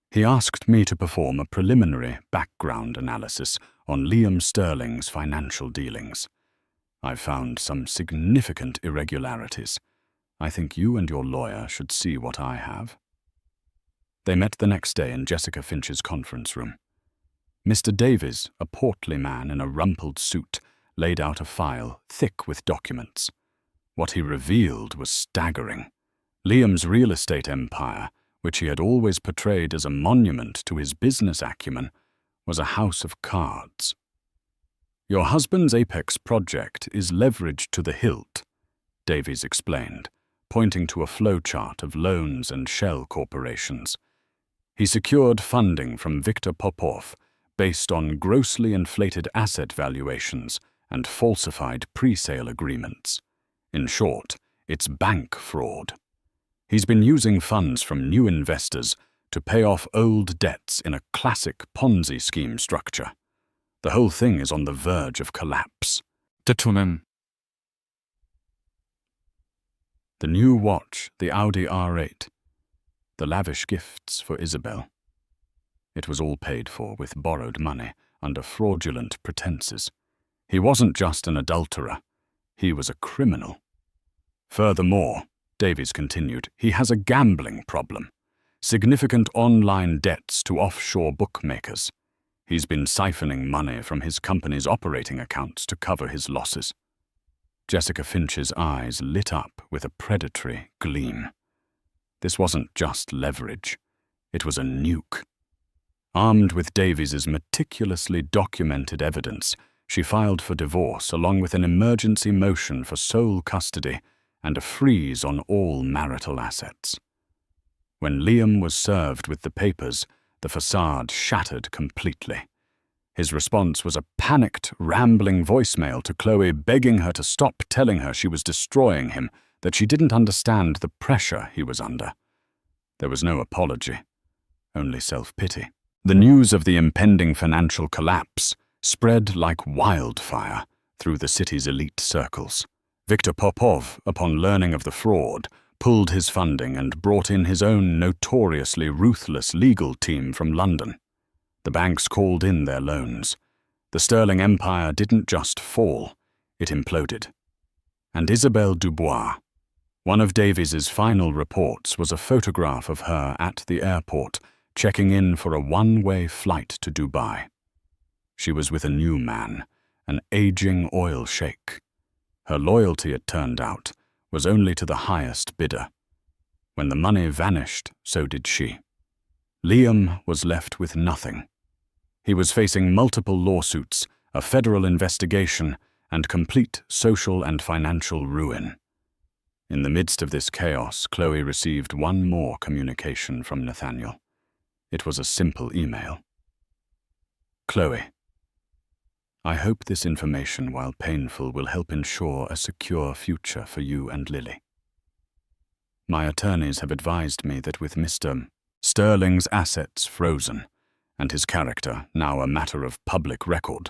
He asked me to perform a preliminary background analysis on Liam Sterling's financial dealings. I've found some significant irregularities. I think you and your lawyer should see what I have." They met the next day in Jessica Finch's conference room. Mr. Davies, a portly man in a rumpled suit, laid out a file thick with documents. What he revealed was staggering. Liam's real estate empire, which he had always portrayed as a monument to his business acumen, was a house of cards. "Your husband's apex project is leveraged to the hilt," Davies explained, pointing to a flowchart of loans and shell corporations. "He secured funding from Viktor Popov based on grossly inflated asset valuations and falsified pre-sale agreements. In short, it's bank fraud. He's been using funds from new investors to pay off old debts in a classic Ponzi scheme structure. The whole thing is on the verge of collapse." The new watch, the Audi R8. The lavish gifts for Isabel. It was all paid for with borrowed money under fraudulent pretenses. He wasn't just an adulterer. He was a criminal. "Furthermore," Davies continued, "he has a gambling problem. Significant online debts to offshore bookmakers. He's been siphoning money from his company's operating accounts to cover his losses." Jessica Finch's eyes lit up with a predatory gleam. This wasn't just leverage. It was a nuke. Armed with Davies's meticulously documented evidence, she filed for divorce along with an emergency motion for sole custody and a freeze on all marital assets. When Liam was served with the papers, the facade shattered completely. His response was a panicked, rambling voicemail to Chloe begging her to stop telling her she was destroying him, that she didn't understand the pressure he was under. There was no apology, only self-pity. The news of the impending financial collapse spread like wildfire through the city's elite circles. Viktor Popov, upon learning of the fraud, pulled his funding and brought in his own notoriously ruthless legal team from London. The banks called in their loans. The sterling empire didn't just fall, it imploded. And Isabelle Dubois, one of Davies's final reports, was a photograph of her at the airport, checking in for a one-way flight to Dubai. She was with a new man, an aging oil sheikh. Her loyalty, it turned out, was only to the highest bidder. When the money vanished, so did she. Liam was left with nothing. He was facing multiple lawsuits, a federal investigation, and complete social and financial ruin. In the midst of this chaos, Chloe received one more communication from Nathaniel. It was a simple email. Chloe, I hope this information, while painful, will help ensure a secure future for you and Lily. My attorneys have advised me that with Mr. Sterling's assets frozen, and his character now a matter of public record,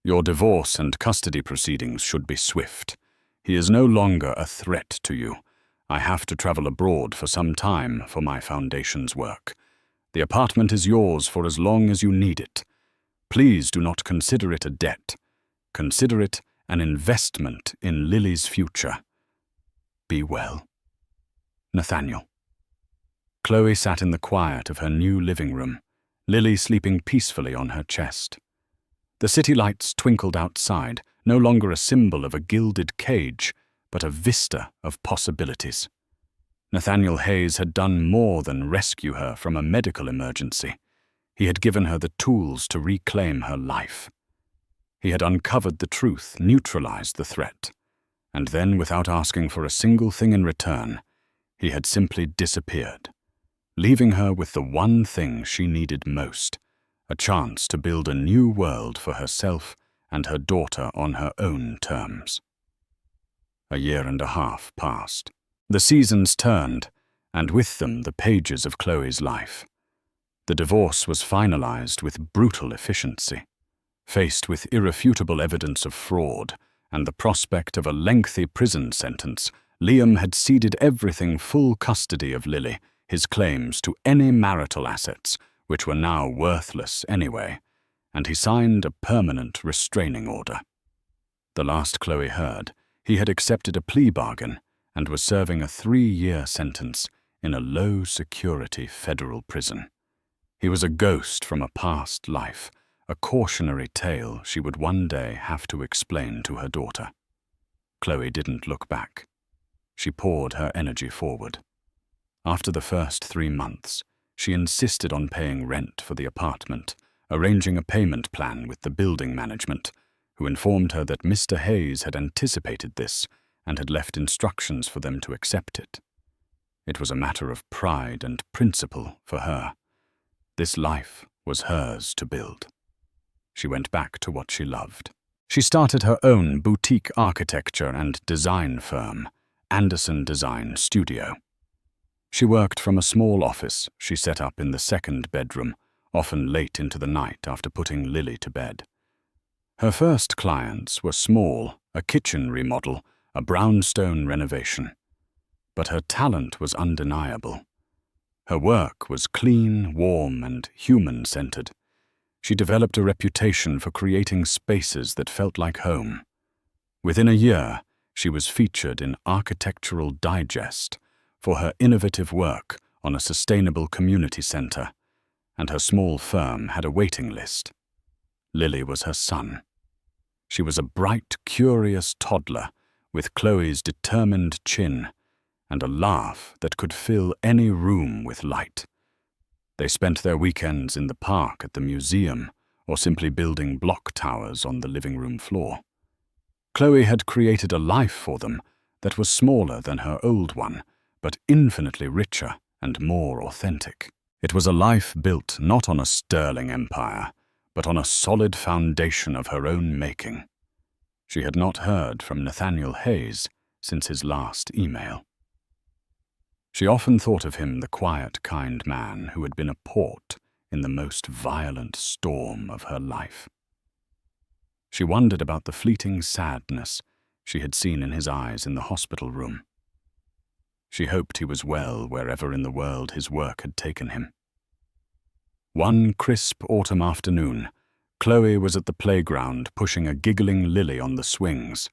your divorce and custody proceedings should be swift. He is no longer a threat to you. I have to travel abroad for some time for my foundation's work. The apartment is yours for as long as you need it. Please do not consider it a debt. Consider it an investment in Lily's future. Be well. Nathaniel. Chloe sat in the quiet of her new living room, Lily sleeping peacefully on her chest. The city lights twinkled outside, no longer a symbol of a gilded cage, but a vista of possibilities. Nathaniel Hayes had done more than rescue her from a medical emergency. He had given her the tools to reclaim her life. He had uncovered the truth, neutralized the threat, and then, without asking for a single thing in return, he had simply disappeared, leaving her with the one thing she needed most, a chance to build a new world for herself and her daughter on her own terms. A year and a half passed. The seasons turned, and with them the pages of Chloe's life. The divorce was finalized with brutal efficiency. Faced with irrefutable evidence of fraud and the prospect of a lengthy prison sentence, Liam had ceded everything full custody of Lily, his claims to any marital assets, which were now worthless anyway, and he signed a permanent restraining order. The last Chloe heard, he had accepted a plea bargain and was serving a 3-year sentence in a low-security federal prison. He was a ghost from a past life, a cautionary tale she would one day have to explain to her daughter. Chloe didn't look back. She poured her energy forward. After the first 3 months, she insisted on paying rent for the apartment, arranging a payment plan with the building management, who informed her that Mr. Hayes had anticipated this and had left instructions for them to accept it. It was a matter of pride and principle for her. This life was hers to build. She went back to what she loved. She started her own boutique architecture and design firm, Anderson Design Studio. She worked from a small office she set up in the 2nd bedroom, often late into the night after putting Lily to bed. Her first clients were small, a kitchen remodel, a brownstone renovation. But her talent was undeniable. Her work was clean, warm, and human-centered. She developed a reputation for creating spaces that felt like home. Within a year, she was featured in Architectural Digest for her innovative work on a sustainable community center, and her small firm had a waiting list. Lily was her son. She was a bright, curious toddler with Chloe's determined chin and a laugh that could fill any room with light. They spent their weekends in the park, at the museum, or simply building block towers on the living room floor. Chloe had created a life for them that was smaller than her old one, but infinitely richer and more authentic. It was a life built not on a sterling empire, but on a solid foundation of her own making. She had not heard from Nathaniel Hayes since his last email. She often thought of him, the quiet, kind man who had been a port in the most violent storm of her life. She wondered about the fleeting sadness she had seen in his eyes in the hospital room. She hoped he was well wherever in the world his work had taken him. One crisp autumn afternoon, Chloe was at the playground pushing a giggling Lily on the swings.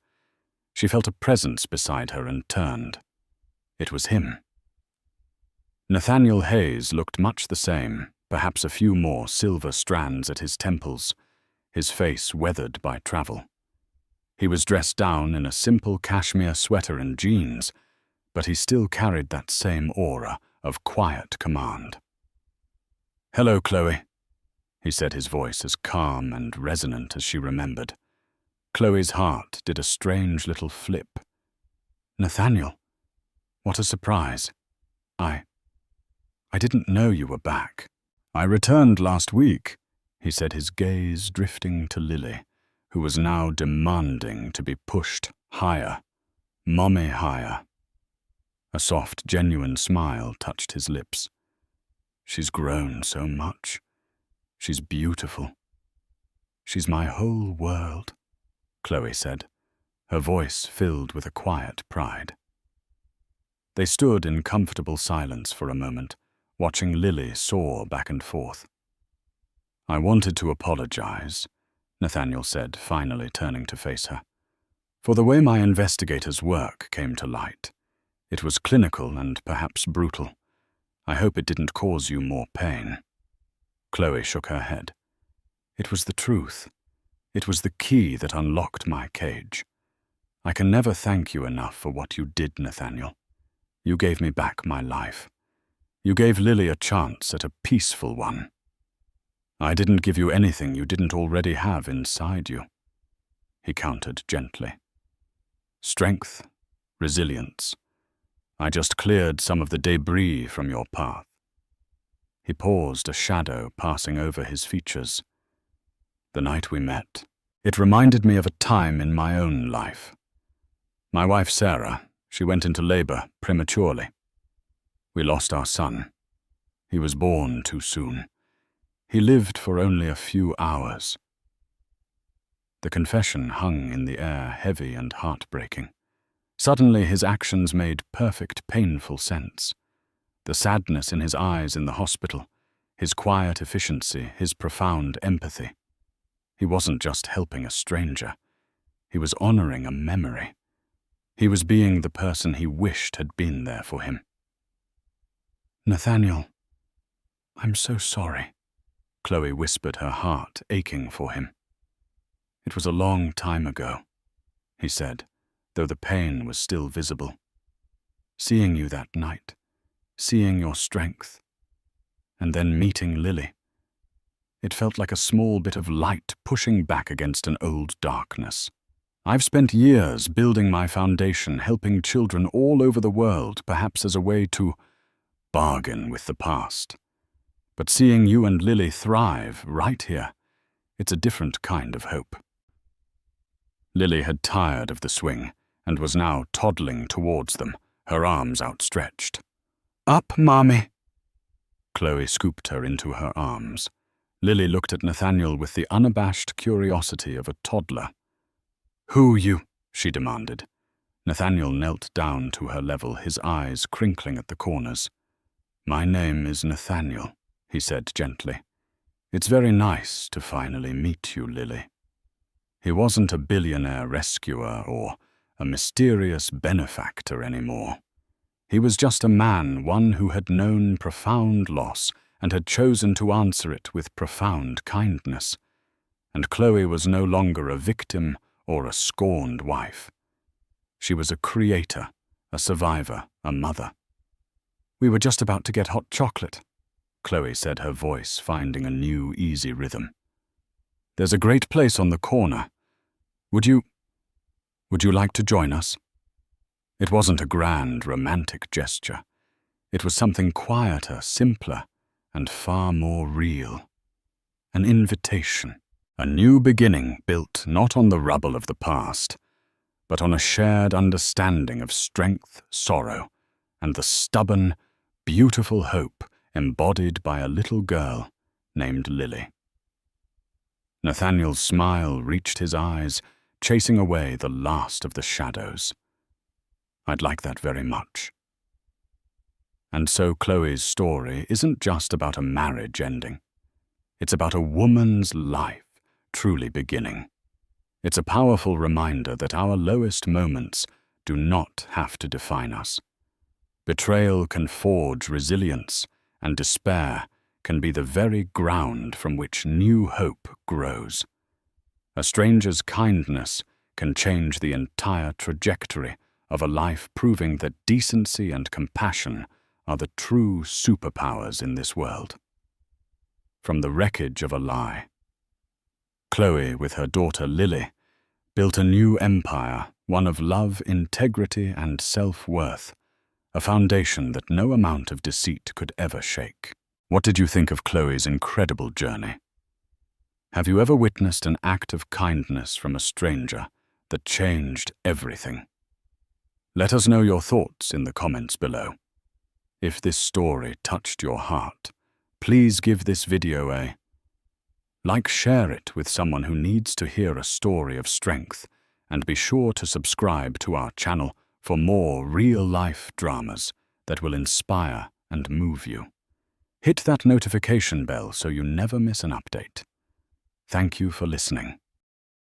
She felt a presence beside her and turned. It was him. Nathaniel Hayes looked much the same, perhaps a few more silver strands at his temples, his face weathered by travel. He was dressed down in a simple cashmere sweater and jeans, but he still carried that same aura of quiet command. "Hello, Chloe," he said, his voice as calm and resonant as she remembered. Chloe's heart did a strange little flip. "Nathaniel, what a surprise. I didn't know you were back." "I returned last week," he said, his gaze drifting to Lily, who was now demanding to be pushed higher, mommy higher. A soft, genuine smile touched his lips. "She's grown so much. She's beautiful. She's my whole world," Chloe said, her voice filled with a quiet pride. They stood in comfortable silence for a moment, watching Lily soar back and forth. "I wanted to apologize," Nathaniel said, finally turning to face her, "for the way my investigators' work came to light. It was clinical and perhaps brutal. I hope it didn't cause you more pain." Chloe shook her head. "It was the truth. It was the key that unlocked my cage. I can never thank you enough for what you did, Nathaniel. You gave me back my life. You gave Lily a chance at a peaceful one. I didn't give you anything you didn't already have inside you," he countered gently. "Strength, resilience. I just cleared some of the debris from your path." He paused, a shadow passing over his features. "The night we met, it reminded me of a time in my own life. My wife Sarah, she went into labor prematurely. We lost our son. He was born too soon. He lived for only a few hours." The confession hung in the air, heavy and heartbreaking. Suddenly his actions made perfect, painful sense. The sadness in his eyes in the hospital, his quiet efficiency, his profound empathy. He wasn't just helping a stranger. He was honoring a memory. He was being the person he wished had been there for him. "Nathaniel, I'm so sorry," Chloe whispered, her heart aching for him. "It was a long time ago," he said, though the pain was still visible. "Seeing you that night, seeing your strength, and then meeting Lily. It felt like a small bit of light pushing back against an old darkness. I've spent years building my foundation, helping children all over the world, perhaps as a way to bargain with the past. But seeing you and Lily thrive right here, it's a different kind of hope." Lily had tired of the swing and was now toddling towards them, her arms outstretched. "Up, Mommy!" Chloe scooped her into her arms. Lily looked at Nathaniel with the unabashed curiosity of a toddler. "Who you?" she demanded. Nathaniel knelt down to her level, his eyes crinkling at the corners. "My name is Nathaniel," he said gently. "It's very nice to finally meet you, Lily." He wasn't a billionaire rescuer or a mysterious benefactor anymore. He was just a man, one who had known profound loss and had chosen to answer it with profound kindness. And Chloe was no longer a victim or a scorned wife. She was a creator, a survivor, a mother. "We were just about to get hot chocolate," Chloe said, her voice finding a new, easy rhythm. "There's a great place on the corner. Would you like to join us?" It wasn't a grand, romantic gesture. It was something quieter, simpler, and far more real. An invitation, a new beginning built not on the rubble of the past, but on a shared understanding of strength, sorrow, and the stubborn, beautiful hope embodied by a little girl named Lily. Nathaniel's smile reached his eyes, chasing away the last of the shadows. "I'd like that very much." And so Chloe's story isn't just about a marriage ending. It's about a woman's life truly beginning. It's a powerful reminder that our lowest moments do not have to define us. Betrayal can forge resilience, and despair can be the very ground from which new hope grows. A stranger's kindness can change the entire trajectory of a life, proving that decency and compassion are the true superpowers in this world. From the wreckage of a lie, Chloe, with her daughter Lily, built a new empire, one of love, integrity, and self-worth, a foundation that no amount of deceit could ever shake. What did you think of Chloe's incredible journey? Have you ever witnessed an act of kindness from a stranger that changed everything? Let us know your thoughts in the comments below. If this story touched your heart, please give this video a like, share it with someone who needs to hear a story of strength, and be sure to subscribe to our channel for more real-life dramas that will inspire and move you. Hit that notification bell so you never miss an update. Thank you for listening.